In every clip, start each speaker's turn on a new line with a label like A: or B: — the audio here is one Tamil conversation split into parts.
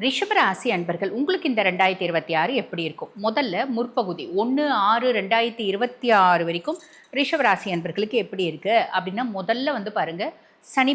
A: ரிஷபராசி அன்பர்கள் உங்களுக்கு இந்த 2026 எப்படி இருக்கும்? முதல்ல முற்பகுதி 1/6/2026 வரைக்கும் ரிஷபராசி அன்பர்களுக்கு எப்படி இருக்கு அப்படின்னா, முதல்ல வந்து பாருங்க, சனி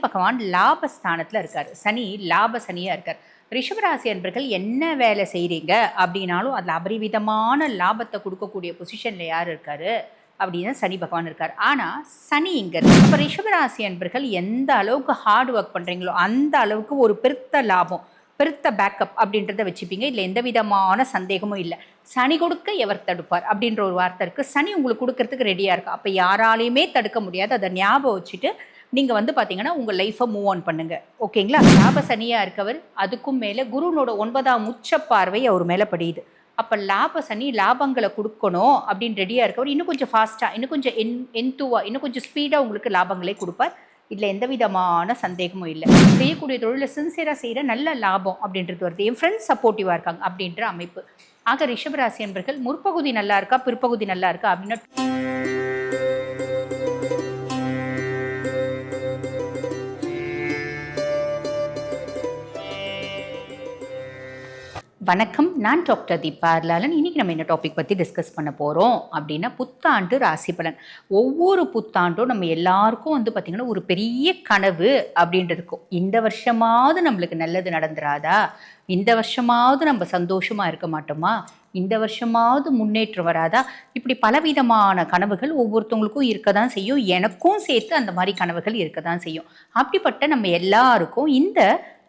A: பகவான் லாபஸ்தானத்தில் இருக்கார். சனி லாப சனியாக இருக்கார். ரிஷபராசி அன்பர்கள் என்ன வேலை செய்கிறீங்க அப்படின்னாலும் அதில் அபரிவிதமான லாபத்தை கொடுக்கக்கூடிய பொசிஷனில் யார் இருக்காரு அப்படின்னா சனி பகவான் இருக்கார். ஆனால் சனி இங்கே இருக்கு. இப்போ ரிஷபராசி அன்பர்கள் எந்த அளவுக்கு ஹார்ட் ஒர்க் பண்ணுறீங்களோ அந்த அளவுக்கு ஒரு பெருத்த லாபம், பெருத்த பேக்கப் அப்படின்றத வச்சுப்பீங்க. இதில் எந்த விதமான சந்தேகமும் இல்லை. சனி கொடுக்க எவர் தடுப்பார் அப்படின்ற ஒரு வார்த்தை இருக்குது. சனி உங்களுக்கு கொடுக்கறதுக்கு ரெடியாக இருக்கு. அப்போ யாராலையுமே தடுக்க முடியாது. அதை ஞாபகம் வச்சுட்டு நீங்கள் வந்து பார்த்தீங்கன்னா உங்கள் லைஃப்பை மூவ் ஆன் பண்ணுங்கள். ஓகேங்களா? லாப சனியாக இருக்கவர், அதுக்கும் மேலே குருனோட 9ஆம் உச்ச பார்வை அவர் மேலே படியுது. அப்போ லாப சனி லாபங்களை கொடுக்கணும் அப்படின்னு ரெடியாக இருக்கவர் இன்னும் கொஞ்சம் ஃபாஸ்ட்டாக, இன்னும் கொஞ்சம் என்துவாக, இன்னும் கொஞ்சம் ஸ்பீடாக உங்களுக்கு லாபங்களே கொடுப்பார். இதில் எந்த விதமான சந்தேகமும் இல்லை. செய்யக்கூடிய தொழிலை சின்சியராக செய்கிற நல்ல லாபம் அப்படின்றது வருது. என் ஃப்ரெண்ட்ஸ் சப்போர்ட்டிவாக இருக்காங்க அப்படின்ற அமைப்பு. ஆக ரிஷபராசி என்பர்கள் முற்பகுதி நல்லா இருக்கா, பிற்பகுதி நல்லா இருக்கா அப்படின்னா வணக்கம், நான் டாக்டர் தீபா லாலன். இன்றைக்கி நம்ம என்ன டாபிக் பற்றி டிஸ்கஸ் பண்ண போகிறோம் அப்படின்னா, புத்தாண்டு ராசி பலன். ஒவ்வொரு புத்தாண்டும் நம்ம எல்லாருக்கும் வந்து பார்த்திங்கன்னா ஒரு பெரிய கனவு அப்படின்றதுக்கும், இந்த வருஷமாவது நம்மளுக்கு நல்லது நடந்துராதா, இந்த வருஷமாவது நம்ம சந்தோஷமாக இருக்க மாட்டோமா, இந்த வருஷமாவது முன்னேற்றம் வராதா, இப்படி பலவிதமான கனவுகள் ஒவ்வொருத்தவங்களுக்கும் இருக்க தான் செய்யும். எனக்கும் சேர்த்து அந்த மாதிரி கனவுகள் இருக்க தான் செய்யும். அப்படிப்பட்ட நம்ம எல்லாருக்கும் இந்த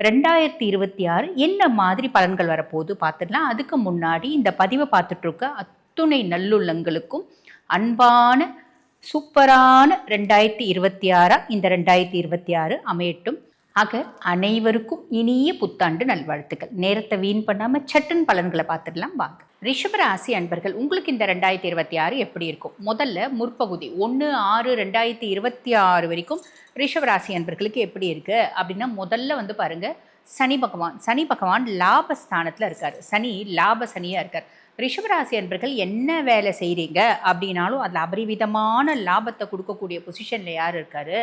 A: 2026 என்ன மாதிரி பலன்கள் வரப்போகுது பார்த்துடலாம். அதுக்கு முன்னாடி இந்த பதிவை பார்த்துட்டு இருக்க அத்துணை நல்லுள்ளங்களுக்கும் அன்பான சூப்பரான 2026 இந்த 2026 அமையட்டும். ஆக அனைவருக்கும் இனிய புத்தாண்டு நல்வாழ்த்துக்கள். நேரத்தை வீண் பண்ணாமல் சட்டன் பலன்களை பார்த்துடலாம் வாங்க. ரிஷபராசி அன்பர்கள் உங்களுக்கு இந்த 2026 எப்படி இருக்கும்? முதல்ல முற்பகுதி 1/6/2026 வரைக்கும் ரிஷபராசி அன்பர்களுக்கு எப்படி இருக்குது அப்படின்னா, முதல்ல வந்து பாருங்கள், சனி பகவான் லாபஸ்தானத்தில் இருக்கார். சனி லாப சனியாக இருக்கார். ரிஷபராசி அன்பர்கள் என்ன வேலை செய்கிறீங்க அப்படின்னாலும் அதில் அபரிவிதமான லாபத்தை கொடுக்கக்கூடிய பொசிஷனில் யார் இருக்கார்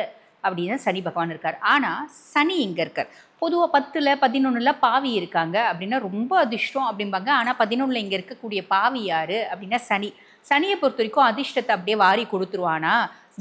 A: அப்படின்னா சனி பகவான் இருக்கார். ஆனால் சனி இங்கே இருக்கார். பொதுவாக 10ல் 11ல் பாவி இருக்காங்க அப்படின்னா ரொம்ப அதிர்ஷ்டம் அப்படிம்பாங்க. ஆனால் 11ல் இங்கே இருக்கக்கூடிய பாவி யார் அப்படின்னா சனியை பொறுத்த வரைக்கும் அதிர்ஷ்டத்தை அப்படியே வாரி கொடுத்துருவானா,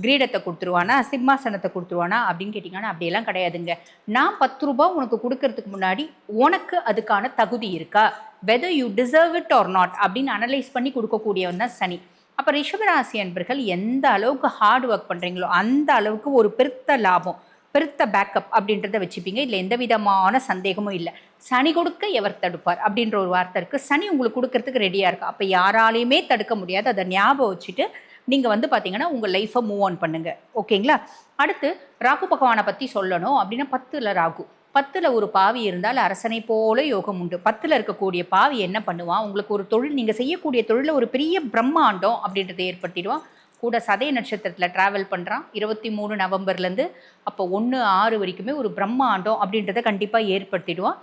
A: கிரீடத்தை கொடுத்துருவானா, சிம்மாசனத்தை கொடுத்துருவானா அப்படின்னு கேட்டிங்கன்னா அப்படியெல்லாம் கிடையாதுங்க. நான் 10 ரூபாய் உனக்கு கொடுக்கறதுக்கு முன்னாடி உனக்கு அதுக்கான தகுதி இருக்கா, whether you deserve it or not அப்படின்னு அனலைஸ் பண்ணி கொடுக்கக்கூடியவன் தான் சனி. அப்போ ரிஷபராசி அன்பர்கள் எந்த அளவுக்கு ஹார்ட் ஒர்க் பண்ணுறீங்களோ அந்த அளவுக்கு ஒரு பெருத்த லாபம், பெருத்த பேக்கப் அப்படின்றத வச்சுப்பீங்க. இதில் எந்த விதமான சந்தேகமும் இல்லை. சனி கொடுக்க எவர் தடுப்பார் அப்படின்ற ஒரு வார்த்தை இருக்குது. சனி உங்களுக்கு கொடுக்கறதுக்கு ரெடியாக இருக்கு. அப்போ யாராலையுமே தடுக்க முடியாது. அதை ஞாபகம் வச்சுட்டு நீங்கள் வந்து பார்த்தீங்கன்னா உங்கள் லைஃப்பை மூவ் ஆன் பண்ணுங்கள். ஓகேங்களா? அடுத்து ராகு பகவானை பற்றி சொல்லணும் அப்படின்னா, 10ல் ராகு, 10ல் ஒரு பாவி இருந்தால் அரசனை போல யோகம் உண்டு. 10ல் இருக்கக்கூடிய பாவி என்ன பண்ணுவான், உங்களுக்கு ஒரு தொழில், நீங்கள் செய்யக்கூடிய தொழிலில் ஒரு பெரிய பிரம்மாண்டம் அப்படின்றத ஏற்படுத்திடுவான். கூட சதய நட்சத்திரத்தில் ட்ராவல் பண்ணுறான் 23 நவம்பர்லேருந்து. அப்போ 1/6 வரைக்குமே ஒரு பிரம்மாண்டம் அப்படின்றத கண்டிப்பாக ஏற்படுத்திடுவான்.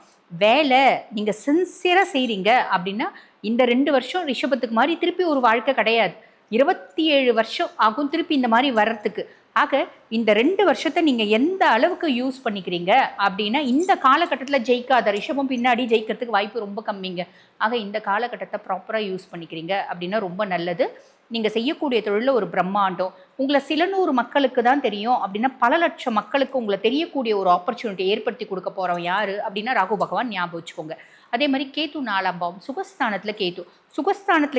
A: வேலை நீங்கள் சின்சியராக செய்கிறீங்க அப்படின்னா இந்த 2 வருஷம் ரிஷபத்துக்கு மாதிரி திருப்பி ஒரு வாழ்க்கை கிடையாது. 27 வருஷம் ஆகும் திருப்பி இந்த மாதிரி வர்றதுக்கு. ஆக இந்த 2 வருஷத்தை நீங்கள் எந்த அளவுக்கு யூஸ் பண்ணிக்கிறீங்க அப்படின்னா, இந்த காலகட்டத்தில் ஜெயிக்காத ரிஷபம் பின்னாடி ஜெயிக்கிறதுக்கு வாய்ப்பு ரொம்ப கம்மிங்க. ஆக இந்த காலகட்டத்தை ப்ராப்பராக யூஸ் பண்ணிக்கிறீங்க அப்படின்னா ரொம்ப நல்லது. நீங்கள் செய்யக்கூடிய தொழிலில் ஒரு பிரம்மாண்டம், உங்களை சில நூறு மக்களுக்கு தான் தெரியும் அப்படின்னா பல லட்சம் மக்களுக்கு உங்களை தெரியக்கூடிய ஒரு ஆப்பர்ச்சுனிட்டி ஏற்படுத்தி கொடுக்க போகிறோம் யார் அப்படின்னா ராகு பகவான். ஞாபகம் வச்சுக்கோங்க. அதே மாதிரி கேத்து 4ஆம் பாவம், சுகஸ்தானத்தில்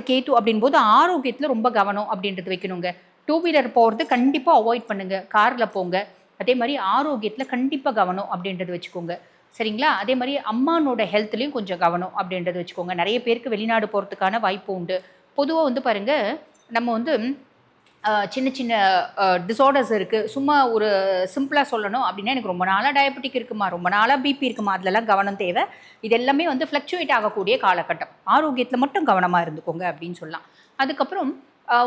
A: கேத்து அப்படின் போது ஆரோக்கியத்தில் ரொம்ப கவனம் அப்படின்றது வைக்கணுங்க. 2 வீலர் போகிறது கண்டிப்பாக அவாய்ட் பண்ணுங்கள், காரில் போங்க. அதே மாதிரி ஆரோக்கியத்தில் கண்டிப்பாக கவனம் அப்படின்றது வச்சுக்கோங்க. சரிங்களா? அதே மாதிரி அம்மானோட ஹெல்த்லேயும் கொஞ்சம் கவனம் அப்படின்றது வச்சுக்கோங்க. நிறைய பேருக்கு வெளிநாடு போகிறதுக்கான வாய்ப்பு உண்டு. பொதுவாக வந்து பாருங்கள், நம்ம வந்து சின்ன சின்ன டிஸார்டர்ஸ் இருக்குது. சும்மா ஒரு சிம்பிளாக சொல்லணும் அப்படின்னா, எனக்கு ரொம்ப நாளாக டயபெட்டிக் இருக்குமா, ரொம்ப நாளாக பிபி இருக்குமா, அதிலெல்லாம் கவனம் தேவை. இது எல்லாமே வந்து ஃப்ளக்சுவேட் ஆகக்கூடிய காலகட்டம். ஆரோக்கியத்தில் மட்டும் கவனமாக இருந்துக்கோங்க அப்படின்னு சொல்லலாம். அதுக்கப்புறம்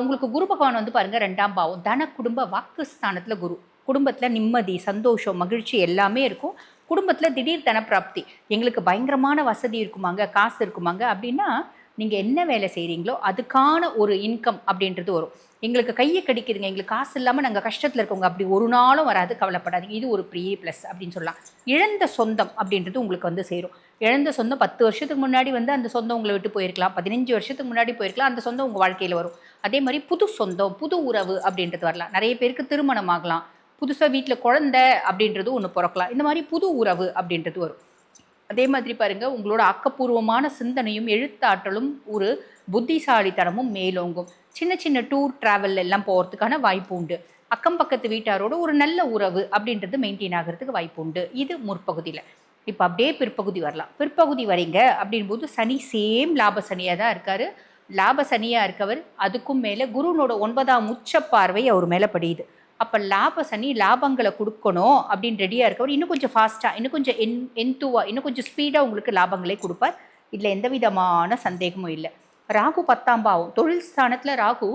A: உங்களுக்கு குரு பகவான் வந்து பாருங்கள் 2ஆம் பாவம், தன குடும்ப வாக்குஸ்தானத்தில் குரு. குடும்பத்தில் நிம்மதி, சந்தோஷம், மகிழ்ச்சி எல்லாமே இருக்கும். குடும்பத்தில் திடீர் தன பிராப்தி, எங்களுக்கு பயங்கரமான வசதி இருக்குமாங்க, காசு இருக்குமாங்க அப்படின்னா நீங்கள் என்ன வேலை செய்கிறீங்களோ அதுக்கான ஒரு இன்கம் அப்படின்றது வரும். எங்களுக்கு கையை கடிக்குதுங்க, எங்களுக்கு காசு இல்லாமல் நாங்கள் கஷ்டத்தில் இருக்கவங்க, அப்படி ஒரு நாளும் வராது, கவலைப்படாதீங்க. இது ஒரு பெரிய ப்ளஸ் அப்படின்னு சொல்லலாம். இழந்த சொந்தம் அப்படின்றது உங்களுக்கு வந்து சேரும். இழந்த சொந்தம் 10 வருஷத்துக்கு முன்னாடி வந்து அந்த சொந்தம் உங்களை விட்டு போயிருக்கலாம், 15 வருஷத்துக்கு முன்னாடி போயிருக்கலாம், அந்த சொந்தம் உங்கள் வாழ்க்கையில் வரும். அதே மாதிரி புது சொந்தம், புது உறவு அப்படின்றது வரலாம். நிறைய பேருக்கு திருமணம் ஆகலாம், புதுசாக வீட்டில் குழந்தை அப்படின்றது ஒன்று பிறக்கலாம். இந்த மாதிரி புது உறவு அப்படின்றது வரும். அதே மாதிரி பாருங்கள், உங்களோட ஆக்கப்பூர்வமான சிந்தனையும் எழுத்தாற்றலும் ஒரு புத்திசாலித்தனமும் மேலோங்கும். சின்ன சின்ன டூர் ட்ராவல் எல்லாம் போகிறதுக்கான வாய்ப்பு உண்டு. அக்கம் பக்கத்து வீட்டாரோட ஒரு நல்ல உறவு அப்படின்றது மெயின்டைன் ஆகிறதுக்கு வாய்ப்பு உண்டு. இது முற்பகுதியில். இப்போ அப்படியே பிற்பகுதி வரலாம். பிற்பகுதி வரீங்க அப்படின்போது சனி சேம் லாப சனியாக தான் இருக்கார். லாப சனியாக இருக்கவர், அதுக்கும் மேலே குருனோட 9ஆம் உச்ச பார்வை அவர் மேலே படியுது. அப்போ லாப சனி லாபங்களை கொடுக்கணும் அப்படின்னு ரெடியாக இருக்கவர் இன்னும் கொஞ்சம் ஃபாஸ்ட்டாக, இன்னும் கொஞ்சம் என்துவாக, இன்னும் கொஞ்சம் ஸ்பீடாக உங்களுக்கு லாபங்களே கொடுப்பார். இதில் எந்த விதமான சந்தேகமும் இல்லை. ராகு 10ஆம் பாவம், தொழில் ஸ்தானத்தில் ராகு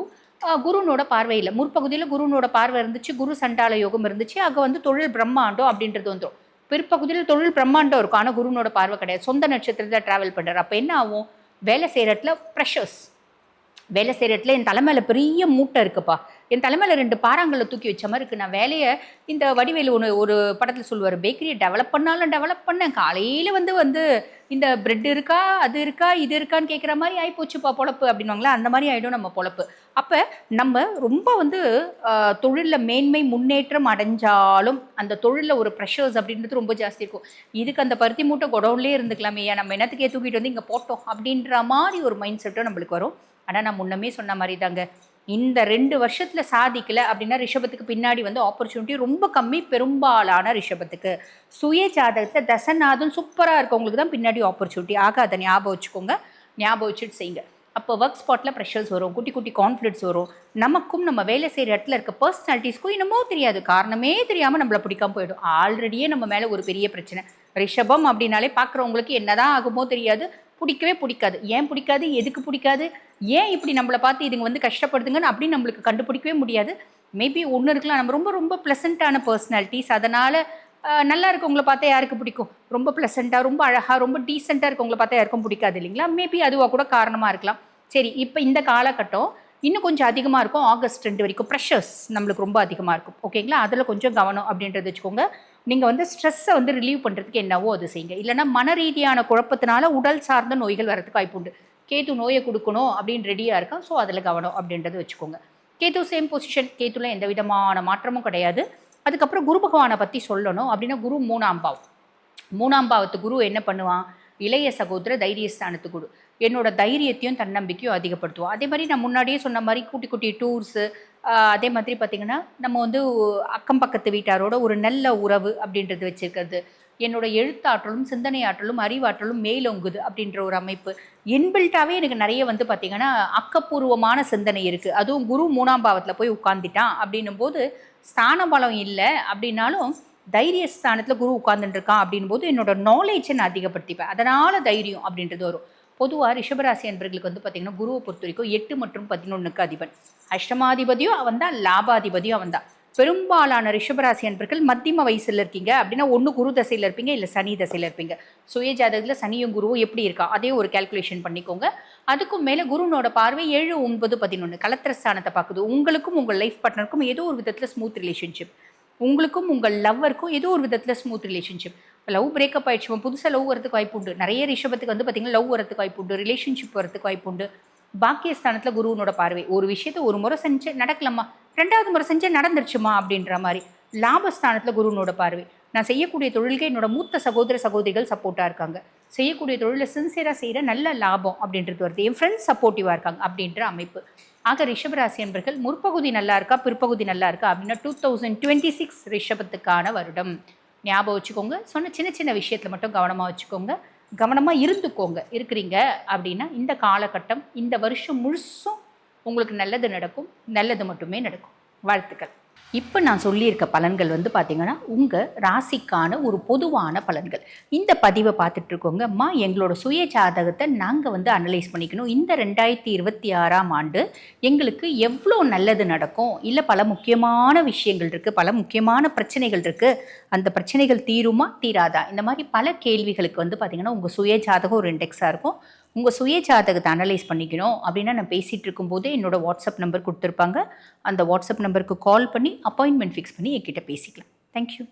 A: குருனோட பார்வையில், முற்பகுதியில் குருனோட பார்வை இருந்துச்சு, குரு சண்டால யோகம் இருந்துச்சு, அங்கே வந்து தொழில் பிரம்மாண்டம் அப்படின்றது வந்துடும். பிற்பகுதியில் தொழில் பிரம்மாண்டம் இருக்கும், ஆனால் குருனோட பார்வை கிடையாது. சொந்த நட்சத்திரத்தில் ட்ராவல் பண்ணுறாரு. அப்போ என்ன ஆகும்? வேலை செய்கிற இடத்துல ப்ரெஷர்ஸ், வேலை செய்கிற இடத்துல என் தலைமையில் பெரிய மூட்டை இருக்குப்பா, என் தலைமையில் 2 பாறாங்களை தூக்கி வச்ச மாதிரி இருக்குது, நான் வேலையை இந்த வடிவேலு ஒரு படத்தில் சொல்லுவார், பேக்கரியை டெவலப் பண்ணாலும் டெவலப் பண்ணேன், காலையில் வந்து இந்த பிரெட் இருக்கா, அது இருக்கா, இது இருக்கான்னு கேட்குற மாதிரி ஆகிப்போச்சுப்பா பொழப்பு அப்படின்வாங்களா, அந்த மாதிரி ஆகிடும் நம்ம பொழப்பு. அப்போ நம்ம ரொம்ப வந்து தொழிலில் மேன்மை முன்னேற்றம் அடைஞ்சாலும் அந்த தொழிலில் ஒரு ப்ரெஷர்ஸ் அப்படின்றது ரொம்ப ஜாஸ்தி இருக்கும். இதுக்கு அந்த பருத்தி மூட்டை குடவுன்லேயே இருந்துக்கலாமே, ஏன் நம்ம என்னத்துக்கே தூக்கிட்டு வந்து இங்கே போட்டோம் அப்படின்ற மாதிரி ஒரு மைண்ட் செட்டும் நம்மளுக்கு வரும். ஆனால் நான் முன்னமே சொன்ன மாதிரி தாங்க, இந்த 2 வருஷத்தில் சாதிக்கலை அப்படின்னா ரிஷபத்துக்கு பின்னாடி வந்து ஆப்பர்ச்சுனிட்டி ரொம்ப கம்மி. பெரும்பாலான ரிஷபத்துக்கு சுய ஜாதகத்தில் தசநாதம் சூப்பராக இருக்கவங்களுக்கு தான் பின்னாடி ஆப்பர்ச்சுனிட்டி. ஆக அதை ஞாபகம் வச்சுக்கோங்க, ஞாபகம் வச்சுட்டு செய்யுங்க. அப்போ ஒர்க் ஸ்பாட்டில் ப்ரெஷர்ஸ் வரும், குட்டி குட்டி கான்ஃப்ளிக்ட்ஸ் வரும். நமக்கும் நம்ம வேலை செய்கிற இடத்துல இருக்க பர்சனாலிட்டிஸ்க்கும் என்னமோ தெரியாது, காரணமே தெரியாமல் நம்மளை பிடிக்காம போயிடும். ஆல்ரெடியே நம்ம மேலே ஒரு பெரிய பிரச்சனை. ரிஷபம் அப்படின்னாலே பார்க்குறவங்களுக்கு என்னதான் ஆகுமோ தெரியாது, பிடிக்கவே பிடிக்காது. ஏன் பிடிக்காது, எதுக்கு பிடிக்காது, ஏன் இப்படி நம்மளை பார்த்து இதுங்க வந்து கஷ்டப்படுதுங்கன்னு அப்படின்னு நம்மளுக்கு கண்டுபிடிக்கவே முடியாது. மேபி ஒன்று இருக்கலாம், நம்ம ரொம்ப ரொம்ப ப்ளசண்ட்டான பர்சனாலிட்டிஸ், அதனால் நல்லா இருக்கவங்கள பார்த்தா யாருக்கு பிடிக்கும்? ரொம்ப ப்ளசண்ட்டாக, ரொம்ப அழகாக, ரொம்ப டீசெண்டாக இருக்கவங்கள பார்த்தா யாருக்கும் பிடிக்காது இல்லைங்களா? மேபி அதுவாக கூட காரணமாக இருக்கலாம். சரி, இப்போ இந்த காலகட்டம் இன்னும் கொஞ்சம் அதிகமாக இருக்கும். ஆகஸ்ட் 2 வரைக்கும் ப்ரெஷர்ஸ் நம்மளுக்கு ரொம்ப அதிகமாக இருக்கும். ஓகேங்களா? அதில் கொஞ்சம் கவனம் அப்படின்றது வச்சுக்கோங்க. நீங்கள் வந்து ஸ்ட்ரெஸ்ஸை வந்து ரிலீவ் பண்ணுறதுக்கு என்னவோ அது செய்யுங்க. இல்லைனா மன ரீதியான குழப்பத்தினால உடல் சார்ந்த நோய்கள் வரதுக்கு வாய்ப்பு உண்டு. கேத்து நோயை கொடுக்கணும் அப்படின்னு ரெடியாக இருக்கான். ஸோ அதில் கவனம் அப்படின்றது வச்சுக்கோங்க. கேத்து சேம் பொசிஷன், கேத்துல எந்த விதமான மாற்றமும் கிடையாது. அதுக்கப்புறம் குரு பகவானை பற்றி சொல்லணும் அப்படின்னா, குரு 3ஆம் பாவம். 3ஆம் பாவத்து குரு என்ன பண்ணுவான்? இளைய சகோதர தைரியஸ்தானத்து குரு. என்னோட தைரியத்தையும் தன்னம்பிக்கையும் அதிகப்படுத்துவோம். அதே மாதிரி நான் முன்னாடியே சொன்ன மாதிரி குட்டி குட்டி டூர்ஸு, அதே மாதிரி பார்த்திங்கன்னா நம்ம வந்து அக்கம் பக்கத்து வீட்டாரோட ஒரு நல்ல உறவு அப்படின்றது வச்சுருக்கிறது, என்னோட எழுத்தாற்றலும் சிந்தனை ஆற்றலும் அறிவாற்றலும் மேலோங்குது அப்படின்ற ஒரு அமைப்பு. இன்பில்ட்டாகவே எனக்கு நிறைய வந்து பார்த்திங்கன்னா ஆக்கப்பூர்வமான சிந்தனை இருக்குது. அதுவும் குரு 3ஆம் பாவத்தில் போய் உட்காந்துட்டான் அப்படின்னும் போது, ஸ்தான பலம் இல்லை அப்படின்னாலும் தைரியஸ்தானத்தில் குரு உட்கார்ந்துட்டுருக்கான் அப்படின் போது என்னோட நாலேஜை நான் அதிகப்படுத்திப்பேன். அதனால் தைரியம் அப்படின்றது வரும். பொதுவாக ரிஷபராசி அன்பர்களுக்கு வந்து பார்த்திங்கன்னா குருவை பொறுத்த வரைக்கும் 8 மற்றும் 11க்கு அதிபன். அஷ்டமாதிபதியும் அவன் தான், லாபாதிபதியும் அவன் தான். பெரும்பாலான ரிஷபராசி அன்பர்கள் மத்தியம வயசில் இருக்கீங்க அப்படின்னா ஒன்று குரு தசையில் இருப்பீங்க, இல்லை சனி தசையில் இருப்பீங்க. சுய ஜாதகத்தில் சனியும் குருவும் எப்படி இருக்கா அதே ஒரு கேல்குலேஷன் பண்ணிக்கோங்க. அதுக்கும் மேலே குருனோட பார்வை 7, 9, 11 கலத்திரஸ்தானத்தை பார்க்குது. உங்களுக்கும் உங்கள் லைஃப் பார்ட்னருக்கும் ஏதோ ஒரு விதத்தில் ஸ்மூத் ரிலேஷன்ஷிப், உங்களுக்கும் உங்கள் லவ்வருக்கும் ஏதோ ஒரு விதத்தில் ஸ்மூத் ரிலேஷன்ஷிப். லவ் பிரேக்கப் ஆகிடுச்சு, புதுசாக லவ் வரதுக்கு வாய்ப்பு உண்டு. நிறைய ரிஷபத்துக்கு வந்து பார்த்திங்கன்னா லவ் வரதுக்கு வாய்ப்பு உண்டு, ரிலேஷன்ஷிப் வரதுக்கு வாய்ப்பு உண்டு. பாக்கியஸ்தானத்தில் குருவனோட பார்வை, ஒரு விஷயத்தை ஒரு முறை செஞ்சு நடக்கலாமா, 2வது முறை செஞ்சு நடந்துருச்சுமா அப்படின்ற மாதிரி. லாபஸ்தானத்தில் குருவனோட பார்வை, நான் செய்யக்கூடிய தொழிலுக்கு என்னோட மூத்த சகோதர சகோதரிகள் சப்போர்ட்டாக இருக்காங்க, செய்யக்கூடிய தொழிலை சின்சியராக செய்கிற நல்ல லாபம் அப்படின்றது வருது, என் ஃப்ரெண்ட்ஸ் சப்போர்ட்டிவாக இருக்காங்க அப்படின்ற அமைப்பு. ஆக ரிஷபராசி என்பர்கள் முற்பகுதி நல்லா இருக்கா பிற்பகுதி நல்லா இருக்கா அப்படின்னா 2026 ரிஷபத்துக்கான வருடம். ஞாபகம் வச்சுக்கோங்க. சொன்ன சின்ன சின்ன விஷயத்தில் மட்டும் கவனமாக வச்சுக்கோங்க, கவனமாக இருந்துக்கோங்க. இருக்கிறீங்க அப்படின்னா இந்த காலகட்டம், இந்த வருஷம் முழுசும் உங்களுக்கு நல்லது நடக்கும், நல்லது மட்டுமே நடக்கும். வாழ்த்துக்கள். இப்போ நான் சொல்லியிருக்க பலன்கள் வந்து பார்த்திங்கன்னா உங்கள் ராசிக்கான ஒரு பொதுவான பலன்கள். இந்த பதிவை பார்த்துட்ருக்கோங்க, அம்மா எங்களோட சுய ஜாதகத்தை நாங்கள் வந்து அனலைஸ் பண்ணிக்கணும், இந்த 2026ஆம் ஆண்டு எங்களுக்கு எவ்வளோ நல்லது நடக்கும், இல்லை பல முக்கியமான விஷயங்கள் இருக்குது, பல முக்கியமான பிரச்சனைகள் இருக்குது, அந்த பிரச்சனைகள் தீருமா தீராதா, இந்த மாதிரி பல கேள்விகளுக்கு வந்து பார்த்திங்கன்னா உங்கள் சுய ஜாதகம் ஒரு இண்டெக்ஸாக இருக்கும். உங்கள் சுய ஜாதகத்தை அனலைஸ் பண்ணிக்கணும் அப்படின்னா நான் பேசிகிட்டு இருக்கும்போதே என்னோடய வாட்ஸ்அப் நம்பர் கொடுத்துருப்பாங்க. அந்த வாட்ஸ்அப் நம்பருக்கு கால் பண்ணி அப்பாயின்மெண்ட் ஃபிக்ஸ் பண்ணி என்கிட்ட பேசிக்கலாம். தேங்க்யூ.